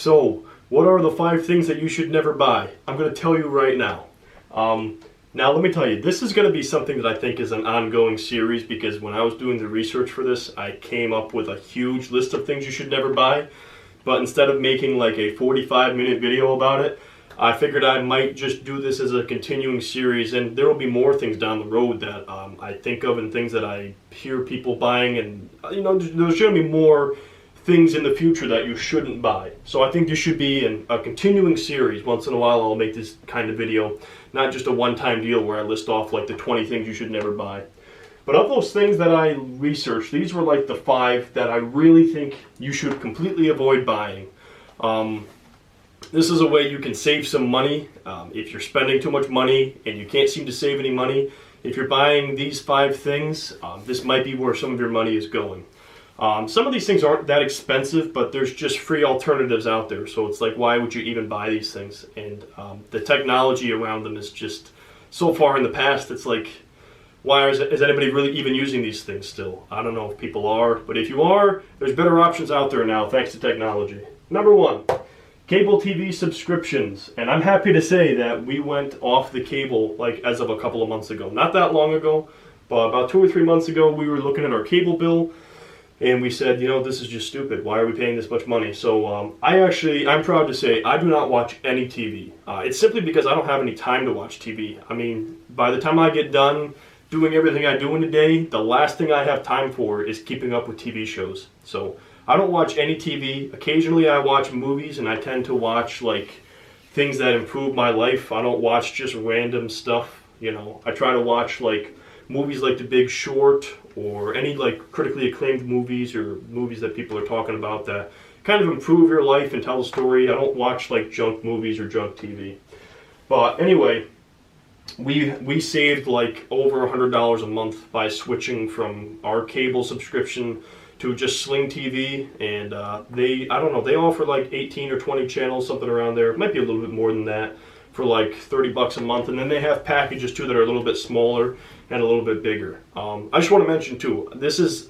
So, what are the 5 things that you should never buy? I'm going to tell you right now. Now, let me tell you, this is going to be something that I think is an ongoing series, because when I was doing the research for this, I came up with a huge list of things you should never buy. But instead of making like a 45-minute video about it, I figured I might just do this as a continuing series, and there will be more things down the road that I think of and things that I hear people buying, and there's going to be more things in the future that you shouldn't buy. So I think this should be a continuing series. Once in a while I'll make this kind of video, not just a one-time deal where I list off like the 20 things you should never buy. But of those things that I researched, these were like the 5 that I really think you should completely avoid buying. This is a way you can save some money if you're spending too much money and you can't seem to save any money. If you're buying these 5 things, this might be where some of your money is going. Some of these things aren't that expensive, but there's just free alternatives out there. So it's like, why would you even buy these things? And the technology around them is just so far in the past. It's like, why is anybody really even using these things still? I don't know if people are, but if you are, there's better options out there now thanks to technology. Number 1, cable TV subscriptions. And I'm happy to say that we went off the cable like as of a couple of months ago. Not that long ago, but about 2 or 3 months ago, we were looking at our cable bill. And we said, this is just stupid. Why are we paying this much money? So I'm proud to say I do not watch any TV. It's simply because I don't have any time to watch TV. I mean, by the time I get done doing everything I do in a day, the last thing I have time for is keeping up with TV shows. So I don't watch any TV. Occasionally I watch movies, and I tend to watch like things that improve my life. I don't watch just random stuff. I try to watch like movies like The Big Short, or any like critically acclaimed movies, or movies that people are talking about that kind of improve your life and tell a story. I don't watch like junk movies or junk TV. But anyway, we saved like over $100 a month by switching from our cable subscription to just Sling TV, and they offer like 18 or 20 channels, something around there. It might be a little bit more than that, for like $30 a month, and then they have packages too that are a little bit smaller and a little bit bigger. I just want to mention too,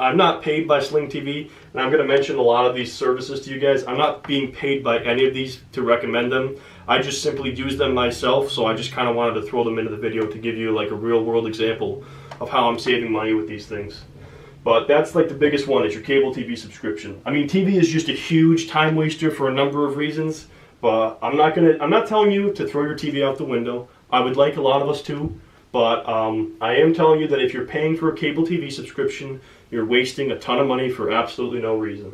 I'm not paid by Sling TV, and I'm going to mention a lot of these services to you guys. I'm not being paid by any of these to recommend them. I just simply use them myself, so I just kind of wanted to throw them into the video to give you like a real world example of how I'm saving money with these things. But that's like the biggest one, is your cable TV subscription. I mean, TV is just a huge time waster for a number of reasons. But I'm not telling you to throw your TV out the window. I would like a lot of us to, but I am telling you that if you're paying for a cable TV subscription, you're wasting a ton of money for absolutely no reason.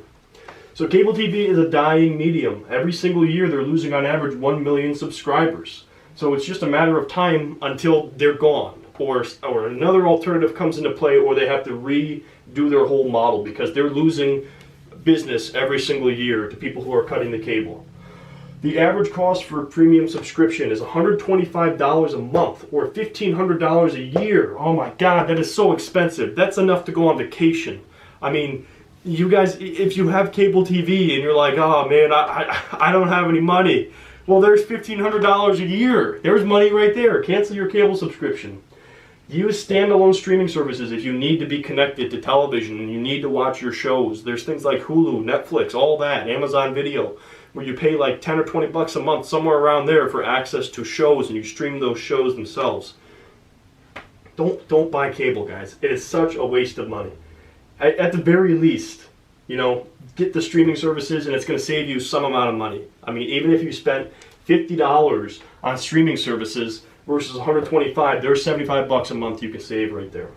So cable TV is a dying medium. Every single year they're losing on average 1 million subscribers. So it's just a matter of time until they're gone, or another alternative comes into play, or they have to redo their whole model, because they're losing business every single year to people who are cutting the cable. The average cost for a premium subscription is $125 a month, or $1,500 a year. Oh my God, that is so expensive. That's enough to go on vacation. I mean, you guys, if you have cable TV and you're like, oh man, I don't have any money. Well, there's $1,500 a year. There's money right there. Cancel your cable subscription. Use standalone streaming services if you need to be connected to television and you need to watch your shows. There's things like Hulu, Netflix, all that, Amazon Video, where you pay like 10 or 20 bucks a month, somewhere around there, for access to shows, and you stream those shows themselves. Don't buy cable, guys. It is such a waste of money. At the very least, get the streaming services, and it's going to save you some amount of money. I mean, even if you spent $50 on streaming services versus $125, there's 75 bucks a month you can save right there.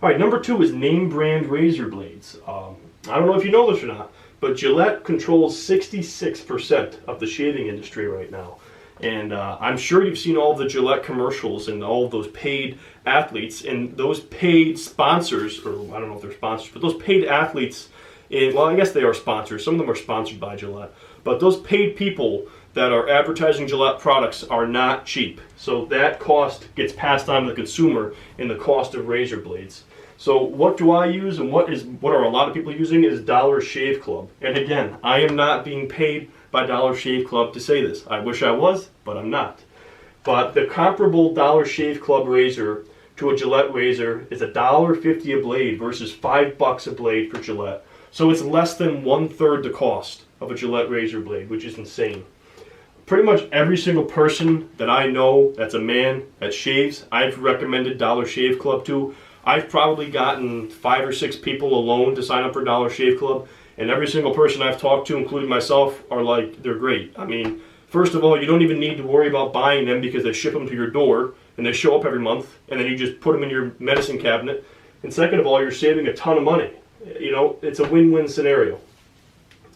All right, number 2 is name brand razor blades. I don't know if you know this or not, but Gillette controls 66% of the shaving industry right now. And I'm sure you've seen all the Gillette commercials and all of those paid athletes and those paid sponsors, or I don't know if they're sponsors, but those paid athletes, well, I guess they are sponsors. Some of them are sponsored by Gillette. But those paid people that are advertising Gillette products are not cheap. So that cost gets passed on to the consumer in the cost of razor blades. So what do I use, and what are a lot of people using, is Dollar Shave Club. And again, I am not being paid by Dollar Shave Club to say this. I wish I was, but I'm not. But the comparable Dollar Shave Club razor to a Gillette razor is $1.50 a blade versus $5 a blade for Gillette. So it's less than 1/3 the cost of a Gillette razor blade, which is insane. Pretty much every single person that I know that's a man that shaves, I've recommended Dollar Shave Club to. I've probably gotten 5 or 6 people alone to sign up for Dollar Shave Club, and every single person I've talked to, including myself, are like, they're great. I mean, first of all, you don't even need to worry about buying them because they ship them to your door, and they show up every month, and then you just put them in your medicine cabinet. And second of all, you're saving a ton of money. You know, it's a win-win scenario.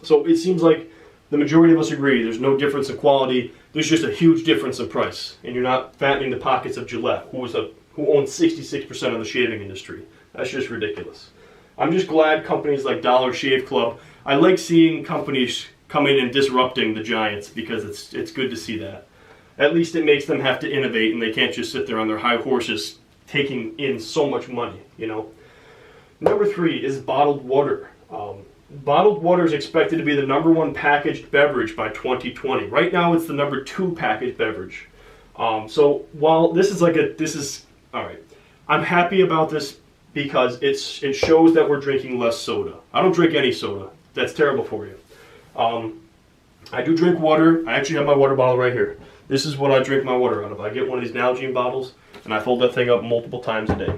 So it seems like the majority of us agree there's no difference in quality, there's just a huge difference in price. And you're not fattening the pockets of Gillette, who owns 66% of the shaving industry. That's just ridiculous. I'm just glad companies like Dollar Shave Club, I like seeing companies come in and disrupting the giants because it's good to see that. At least it makes them have to innovate and they can't just sit there on their high horses taking in so much money, you know. Number 3 is bottled water. Bottled water is expected to be the #1 packaged beverage by 2020. Right now it's the #2 packaged beverage. So while this is all right. I'm happy about this because it shows that we're drinking less soda. I don't drink any soda. That's terrible for you. I do drink water. I actually have my water bottle right here. This is what I drink my water out of. I get one of these Nalgene bottles and I fold that thing up multiple times a day.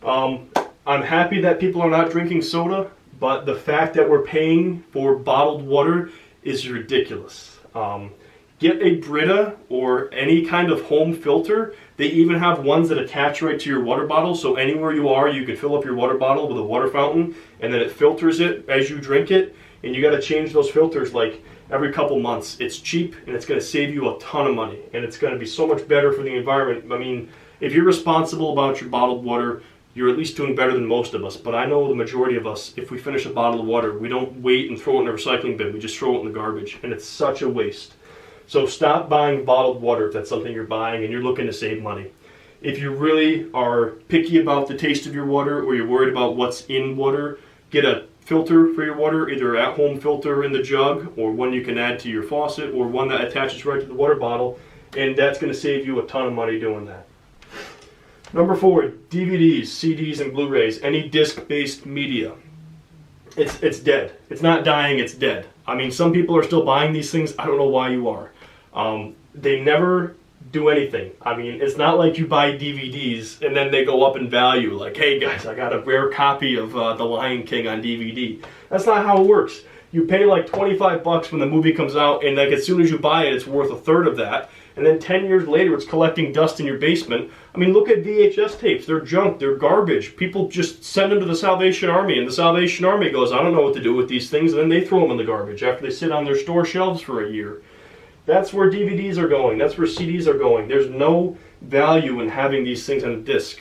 I'm happy that people are not drinking soda, but the fact that we're paying for bottled water is ridiculous. Get a Brita or any kind of home filter. They even have ones that attach right to your water bottle, so anywhere you are, you can fill up your water bottle with a water fountain, and then it filters it as you drink it, and you got to change those filters like every couple months. It's cheap, and it's going to save you a ton of money, and it's going to be so much better for the environment. I mean, if you're responsible about your bottled water, you're at least doing better than most of us, but I know the majority of us, if we finish a bottle of water, we don't wait and throw it in a recycling bin, we just throw it in the garbage, and it's such a waste. So stop buying bottled water if that's something you're buying and you're looking to save money. If you really are picky about the taste of your water or you're worried about what's in water, get a filter for your water, either an at-home filter in the jug or one you can add to your faucet or one that attaches right to the water bottle, and that's going to save you a ton of money doing that. Number 4, DVDs, CDs, and Blu-rays, any disc-based media. It's dead. It's not dying, it's dead. I mean, some people are still buying these things. I don't know why you are. They never do anything. I mean, it's not like you buy DVDs and then they go up in value. Like, hey guys, I got a rare copy of The Lion King on DVD. That's not how it works. You pay like $25 when the movie comes out, and like as soon as you buy it, it's worth 1/3 of that. And then 10 years later, it's collecting dust in your basement. I mean, look at VHS tapes. They're junk. They're garbage. People just send them to the Salvation Army, and the Salvation Army goes, I don't know what to do with these things, and then they throw them in the garbage after they sit on their store shelves for a year. That's where DVDs are going. That's where CDs are going. There's no value in having these things on a disc.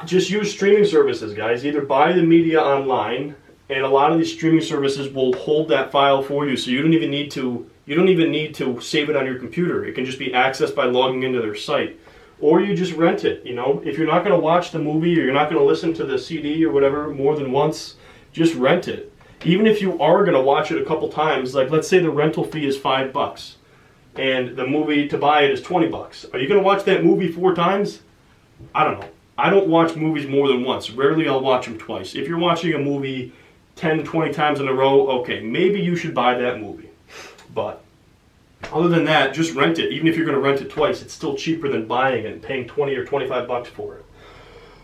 Just use streaming services, guys. Either buy the media online, and a lot of these streaming services will hold that file for you, so you don't even need to save it on your computer. It can just be accessed by logging into their site. Or you just rent it, you know. If you're not going to watch the movie or you're not going to listen to the CD or whatever more than once, just rent it. Even if you are going to watch it a couple times, like let's say the rental fee is $5 and the movie to buy it is $20. Are you going to watch that movie 4 times? I don't know. I don't watch movies more than once. Rarely I'll watch them twice. If you're watching a movie 10, 20 times in a row, okay, maybe you should buy that movie. But other than that, just rent it. Even if you're going to rent it twice, it's still cheaper than buying it and paying 20 or 25 bucks for it.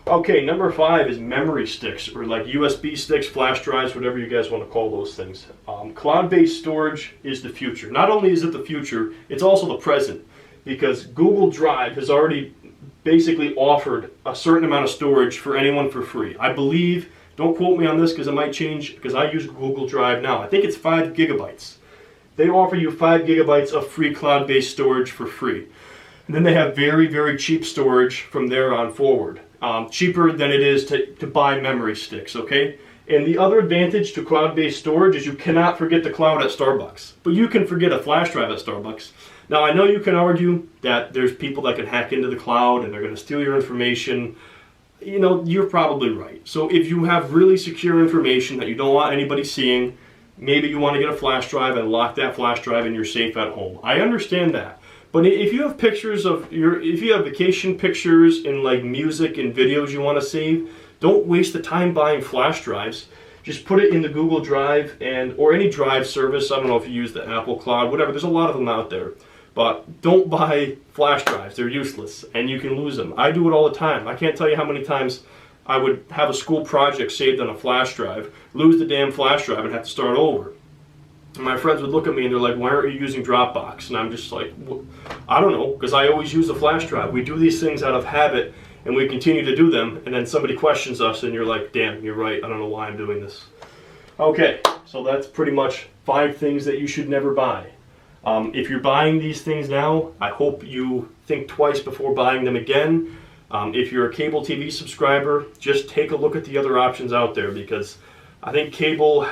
Okay, number 5 is memory sticks, or like USB sticks, flash drives, whatever you guys want to call those things. Cloud-based storage is the future. Not only is it the future, it's also the present, because Google Drive has already basically offered a certain amount of storage for anyone for free. I believe, don't quote me on this because it might change, because I use Google Drive now. I think it's 5 gigabytes. They offer you 5 gigabytes of free cloud-based storage for free. And then they have very, very cheap storage from there on forward. Cheaper than it is to buy memory sticks, okay? And the other advantage to cloud-based storage is you cannot forget the cloud at Starbucks. But you can forget a flash drive at Starbucks. Now, I know you can argue that there's people that can hack into the cloud and they're going to steal your information. You know, you're probably right. So if you have really secure information that you don't want anybody seeing, maybe you want to get a flash drive and lock that flash drive in your safe at home. I understand that. But if you have pictures of if you have vacation pictures and like music and videos you want to save, don't waste the time buying flash drives. Just put it in the Google Drive or any drive service. I don't know if you use the Apple Cloud, whatever. There's a lot of them out there. But don't buy flash drives. They're useless, and you can lose them. I do it all the time. I can't tell you how many times I would have a school project saved on a flash drive, lose the damn flash drive, and have to start over. And my friends would look at me and they're like, why aren't you using Dropbox? And I'm just like, I don't know, because I always use a flash drive. We do these things out of habit, and we continue to do them, and then somebody questions us, and you're like, damn, you're right. I don't know why I'm doing this. Okay, so that's pretty much 5 things that you should never buy. If you're buying these things now, I hope you think twice before buying them again. If you're a cable TV subscriber, just take a look at the other options out there, because I think cable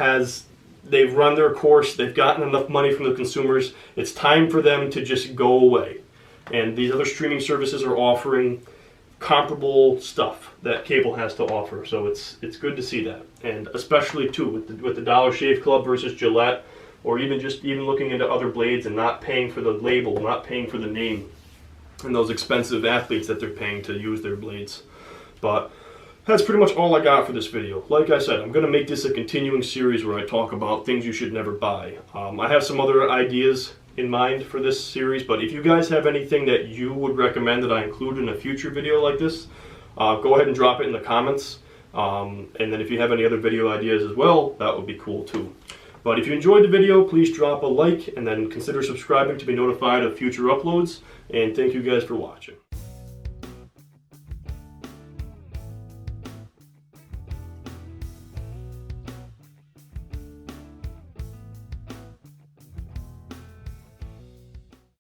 they've run their course, they've gotten enough money from the consumers. It's time for them to just go away. And these other streaming services are offering comparable stuff that cable has to offer, so it's good to see that. And especially too with the Dollar Shave Club versus Gillette, or even looking into other blades and not paying for the label, not paying for the name, and those expensive athletes that they're paying to use their blades. But that's pretty much all I got for this video. Like I said, I'm going to make this a continuing series where I talk about things you should never buy. I have some other ideas in mind for this series, but if you guys have anything that you would recommend that I include in a future video like this, go ahead and drop it in the comments. And then if you have any other video ideas as well, that would be cool too. But if you enjoyed the video, please drop a like and then consider subscribing to be notified of future uploads. And thank you guys for watching.